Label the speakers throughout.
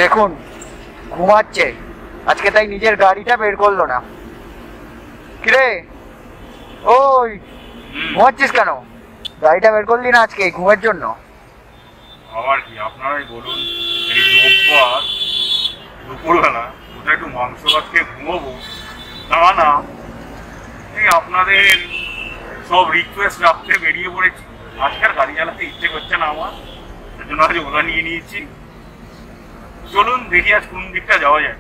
Speaker 1: দেখুন ঘুমাচ্ছে আজকে, তাই নিজের গাড়িটা বের করলো না। কিরে ওই ঘুমাচ্ছিস কেন? গাড়িটা বের করলি না আজকে ঘুমের জন্য?
Speaker 2: আবার কি আপনারাই বলুন, এই রোববার দুপুরবেলা কোথায় একটু মাংস ভাত খেয়ে ঘুমাবো, না এই আপনাদের সব রিকোয়েস্ট রাখতে বেরিয়ে পড়েছি। আজকাল গাড়ি চালাতে ইচ্ছে করছে না আমার, তার জন্য আজ ওলা নিয়ে নিয়েছি। চলুন দেখি আজ কোন দিকটা যাওয়া যায়।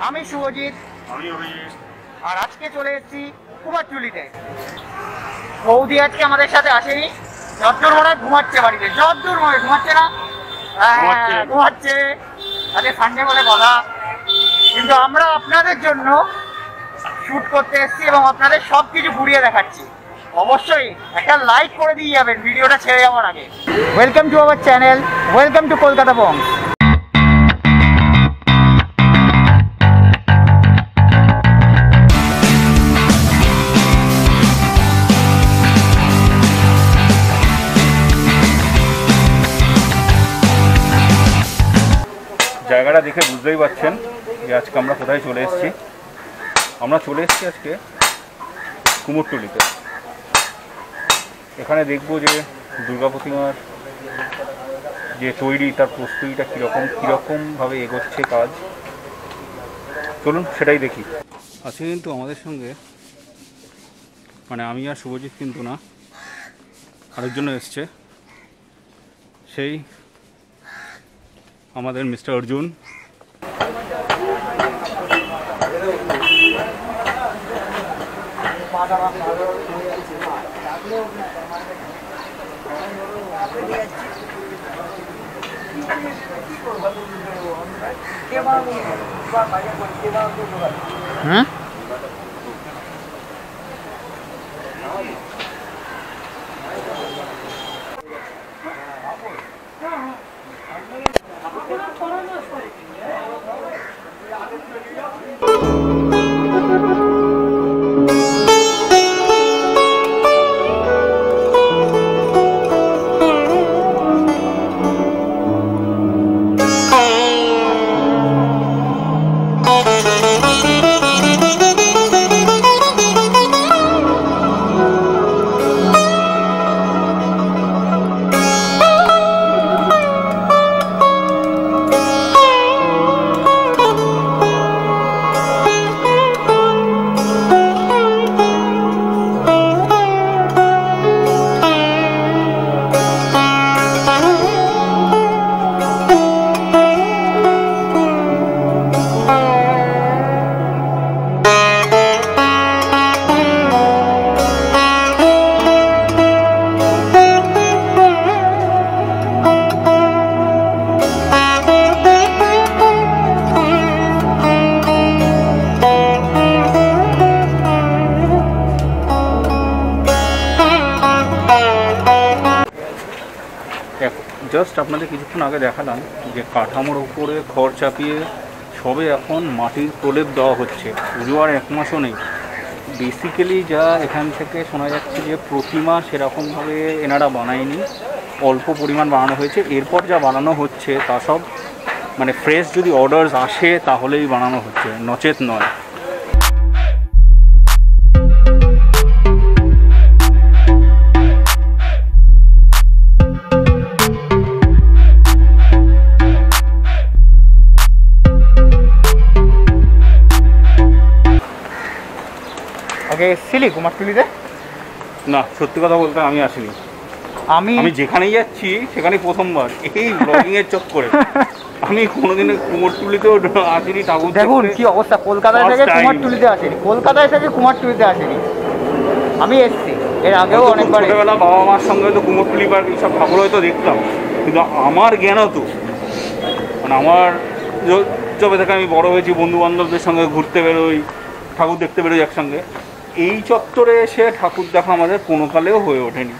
Speaker 1: আমি শুভজিৎ, আর আজকে চলে এসেছি কুমারটুলিতে। বৌদি আজকে আমাদের সাথে আসেনি, যতদূর মনে হয় ঘুমাচ্ছে বাড়িতে। যতদূর মনে হয় ঘুমাচ্ছে না, ঘুমাচ্ছে। আজকে সানডে বলে কথা, কিন্তু আমরা আপনাদের জন্য শুট করতে এসেছি এবং আপনাদের সব কিছু ঘুরিয়ে দেখাচ্ছি। অবশ্যই একটা লাইক করে দিয়ে যাবেন ভিডিওটা ছেড়ে যাওয়ার আগে। Welcome to our channel, welcome to Kolkata বংশ।
Speaker 2: জায়গাটা দেখে বুঝতেই পারছেন যে আজকে আমরা কোথায় চলে এসেছি। আমরা চলে এসেছি আজকে কুমোরটুলিতে। এখানে দেখব যে দুর্গা প্রতিমার যে তৈরি, তার প্রস্তুতিটা কীরকমভাবে এগোচ্ছে কাজ। চলুন সেটাই দেখি। আজকে কিন্তু আমাদের সঙ্গে, মানে আমি আর শুভজিৎ কিন্তু না, আরেকজনও এসছে, সেই আমাদের মিস্টার অর্জুন।
Speaker 1: হ্যাঁ,
Speaker 2: জাস্ট আপনাদের কিছুক্ষণ আগে দেখালাম যে কাঠামোর উপরে খড় চাপিয়ে সবে এখন মাটির প্রলেপ দেওয়া হচ্ছে। পুজো আর এক মাসও নেই। বেসিক্যালি যা এখান থেকে শোনা যাচ্ছে যে প্রতিমা সেরকমভাবে এনারা বানায়নি, অল্প পরিমাণ বানানো হয়েছে। এরপর যা বানানো হচ্ছে তা সব মানে ফ্রেশ যদি অর্ডারস আসে তাহলেই বানানো হচ্ছে, নচেত নয়।
Speaker 1: আগে এসেছিলি কুমারটুলিতে?
Speaker 2: না, সত্যি কথা বলতে আমি আসিনি।
Speaker 1: আমি
Speaker 2: যেখানেই যাচ্ছি সেখানেই প্রথমবার এই ব্লগিং এর চক্করে। আমি কোনোদিনও কুমারটুলিতেও আসিনি। ঠাকুর
Speaker 1: দেখুন কি অবস্থা, কলকাতায় থেকে কুমারটুলিতে আসেনি, কলকাতায় থেকে কুমারটুলিতে আসেনি। আমি এসেছি এর আগেও অনেকবার।
Speaker 2: ছোটবেলা বাবা মার সঙ্গে তো কুমোরটুলি পার্ক এইসব ঠাকুর হয়তো দেখতাম, কিন্তু আমার জ্ঞান তো মানে আমার যবে থেকে আমি বড় হয়েছি বন্ধু বান্ধবদের সঙ্গে ঘুরতে বেরোই, ঠাকুর দেখতে বেরোই একসঙ্গে, এই চত্বরে এসে ঠাকুর দেখা আমাদের কোনো কালেও হয়ে ওঠেনি।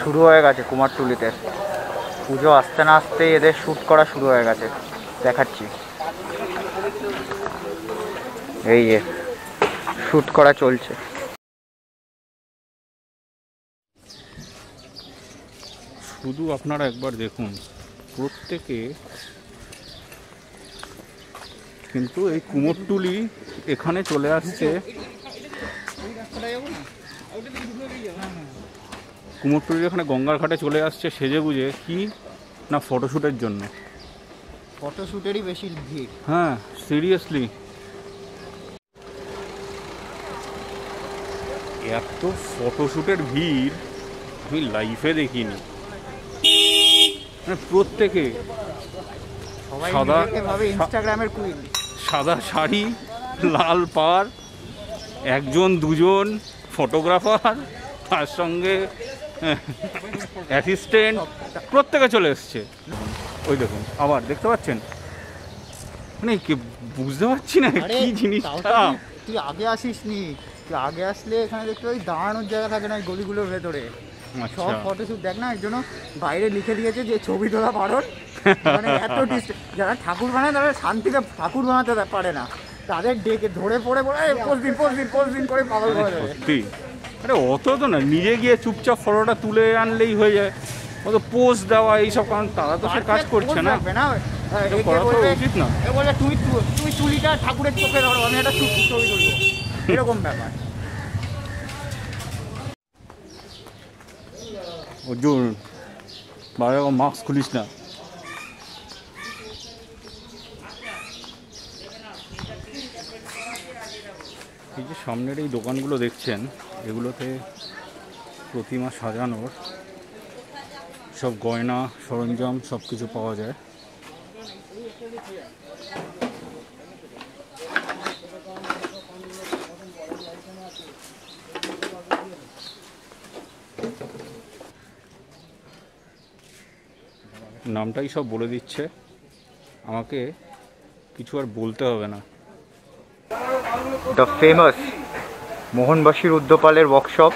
Speaker 1: শুরু হয়ে গেছে কুমারটুলিতে পুজো, আসতে না আসতেই এদের শ্যুট করা শুরু হয়ে গেছে। দেখাচ্ছি, এই যে শ্যুট করা চলছে।
Speaker 2: শুধু আপনারা একবার দেখুন, প্রত্যেকে কিন্তু এই কুমোরটুলি এখানে চলে আসছে, কুমোরটুলির এখানে গঙ্গার ঘাটে চলে আসছে সেজে বুঝে, কি না ফটোশ্যুটের জন্য।
Speaker 1: ফটোশ্যুটেরই বেশি ভিড়।
Speaker 2: হ্যাঁ, সিরিয়াসলি এত ফটোশ্যুটের ভিড় আমি লাইফে দেখিনি। মানে প্রত্যেকে সাদা
Speaker 1: ইনস্টাগ্রামের কুইন,
Speaker 2: সাদা শাড়ি, লাল পাড়, একজন দুজন ফটোগ্রাফার, তার সঙ্গে অ্যাসিস্ট্যান্ট, প্রত্যেকে চলে এসছে। ওই দেখুন আবার দেখতে পাচ্ছেন, মানে কি বুঝতে পারছি না কি জিনিসটা।
Speaker 1: তুই আগে আসিস নি, তুই আগে আসলে এখানে দেখতে পাই দাঁড়ানোর জায়গা থাকে না গলিগুলোর ভেতরে। সব ফটোশ্যুট দেখ না, একজন বাইরে লিখে দিয়েছে যে ছবি তোলা বারণ। মানে এত যারা ঠাকুর বানায় তারা শান্তিতে ঠাকুর বানাতে পারে না, তাদের ডেকে ধরে পড়ে পোস্ট দিন করে পাগল করে দেবে।
Speaker 2: সত্যি, আরে অত তো না, নিজে গিয়ে চুপচাপ ফটোটা তুলে আনলেই হয়ে যায়। অত পোস্ট দেওয়া এইসব, কারণ তারা তো সে কাজ করছে না, উচিত না।
Speaker 1: বলে তুমি চুলিটা ঠাকুরের চোখে ধরো, আমি একটা ছবি তুলবো, এরকম ব্যাপার।
Speaker 2: অর্জুন বাইরে মাস্ক খুলিস না। এই যে সামনের এই দোকানগুলো দেখছেন, এগুলোতে প্রতিমা সাজানোর সব গয়না সরঞ্জাম সব কিছু পাওয়া যায়। নামটাই সব বলে দিচ্ছে, আমাকে কিছু আর বলতে হবে না।
Speaker 1: দ্য ফেমাস মোহনবাসীর উদ্যোপালের ওয়ার্কশপ।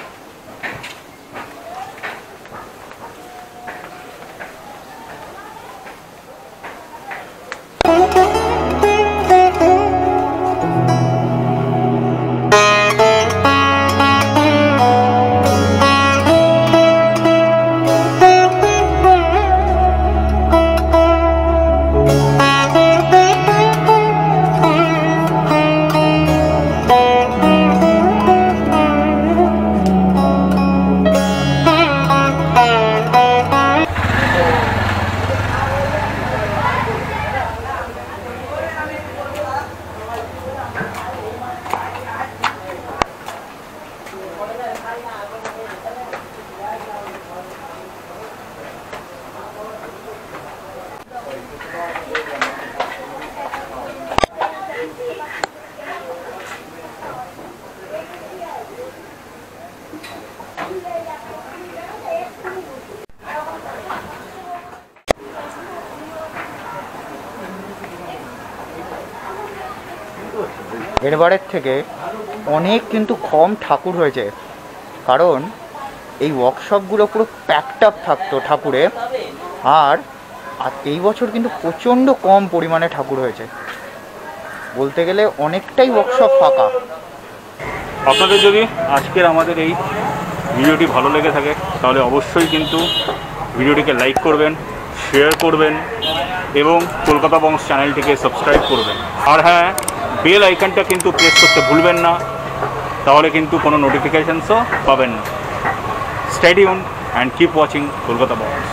Speaker 1: এরবারের থেকে অনেক কিন্তু কম ঠাকুর হয়েছে, কারণ এই ওয়ার্কশপগুলো পুরো প্যাকড আপ থাকতো ঠাকুরে। আর এই বছর কিন্তু প্রচণ্ড কম পরিমাণে ঠাকুর হয়েছে, বলতে গেলে অনেকটাই ওয়ার্কশপ ফাঁকা।
Speaker 2: আপনাদের যদি আজকের আমাদের এই ভিডিওটি ভালো লেগে থাকে তাহলে অবশ্যই কিন্তু ভিডিওটিকে লাইক করবেন, শেয়ার করবেন এবং কলকাতা বংশ চ্যানেলটিকে সাবস্ক্রাইব করবেন। আর হ্যাঁ, বেল আইকনটা কিন্তু প্রেস করতে ভুলবেন না, তাহলে কিন্তু কোনো নোটিফিকেশানসও পাবেন না। Stay tuned and keep watching Kolkata বংশ।